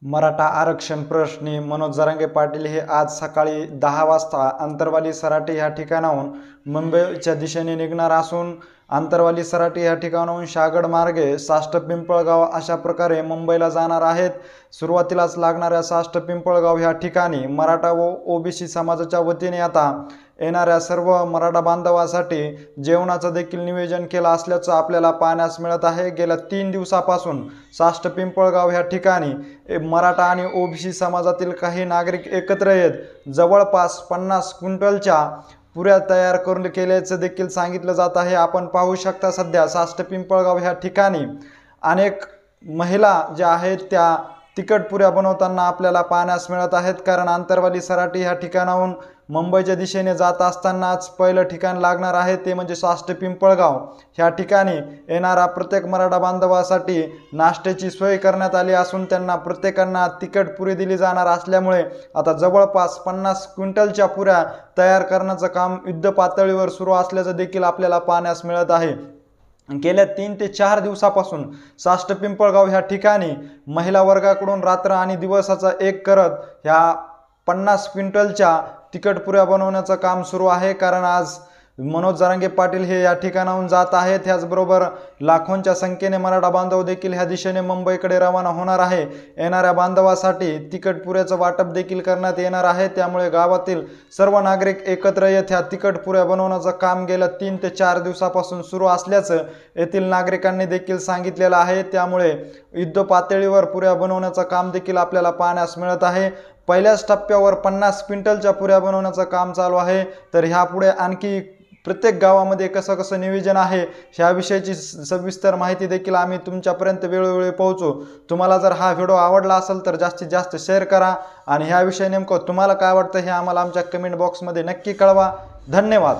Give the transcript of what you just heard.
मराठा आरक्षण प्रश्नी मनोज जरांगे पाटील हे आज सकाळी 10 वाजता आंतरवाली सराटी या ठिकाणाहून मुंबईच्या दिशेने निघणार असून आंतरवाली सराटी या ठिकाणाहून शागड मार्गे साष्ट पिंपळगाव अशा प्रकारे मुंबईला जाणार आहेत। सुरुवातीलाच लागणाऱ्या साष्ट पिंपळगाव या ठिकाणी मराठा व ओबीसी समाजाच्या वतीने आता येणाऱ्या सर्व मराठा बांधवांसाठी जेवणाचं देखील नियोजन केलं असल्याचं आपल्याला पाहण्यास मिळत आहे। गेल्या 3 दिवसापासून साष्ट पिंपळगाव या ठिकाणी मराठा आणि ओबीसी समाजातील काही नागरिक एकत्र येत जवळपास 50 क्विंटलच्या पुऱ्या तयार करून केल्याचं देखील सांगितलं जात आहे। आपण पाहू शकता सध्या साष्ट पिंपळगाव ह्या ठिकाणी अनेक महिला ज्या आहेत त्या तिखट पुऱ्या बनवताना आपल्याला पाहण्यास मिळत आहेत, कारण आंतरवाली सराटी ह्या ठिकाणाहून मुंबईच्या दिशेने जात असतानाच पहिलं ठिकाण लागणार आहे ते म्हणजे साष्ट पिंपळगाव। ह्या ठिकाणी येणारा प्रत्येक मराठा बांधवासाठी नाश्त्याची सोय करण्यात आली असून त्यांना प्रत्येकांना तिखट पुरी दिली जाणार असल्यामुळे आता जवळपास 50 क्विंटलच्या पुऱ्या तयार करण्याचं काम युद्ध पातळीवर सुरू असल्याचं देखील आपल्याला पाहण्यास मिळत आहे। गेल्या 3 ते 4 दिवसापासून साष्ट पिंपळगाव ह्या ठिकाणी महिला वर्गाकडून रात्र आणि दिवसाचा एक करत ह्या 50 क्विंटलच्या तिखट पुऱ्या बनवण्याचं काम सुरू आहे, कारण आज मनोज जरांगे पाटील हे या ठिकाणाहून जात आहेत। त्याचबरोबर लाखोंच्या संख्येने मराठा बांधव देखील ह्या दिशेने मुंबईकडे रवाना होणार आहे। येणाऱ्या बांधवासाठी तिखट पुऱ्याचं वाटप देखील करण्यात येणार आहे, त्यामुळे गावातील सर्व नागरिक एकत्र येत ह्या तिखट पुऱ्या बनवण्याचं काम गेल्या 3 ते 4 दिवसापासून सुरू असल्याचं येथील नागरिकांनी देखील सांगितलेलं आहे। त्यामुळे युद्ध पातळीवर पुऱ्या बनवण्याचं काम देखील आपल्याला पाहण्यास मिळत आहे। पहिल्याच टप्प्यावर 50 क्विंटलच्या पुऱ्या बनवण्याचं काम चालू आहे, तर ह्यापुढे आणखी प्रत्येक गावामध्ये कसं नियोजन आहे ह्याविषयीची सविस्तर माहिती देखील आम्ही तुमच्यापर्यंत वेळोवेळी पोहोचू। तुम्हाला जर हा व्हिडिओ आवडला असेल तर जास्तीत जास्त शेअर करा आणि ह्याविषयी नेमकं तुम्हाला काय वाटतं हे आम्हाला आमच्या कमेंट बॉक्समध्ये नक्की कळवा। धन्यवाद।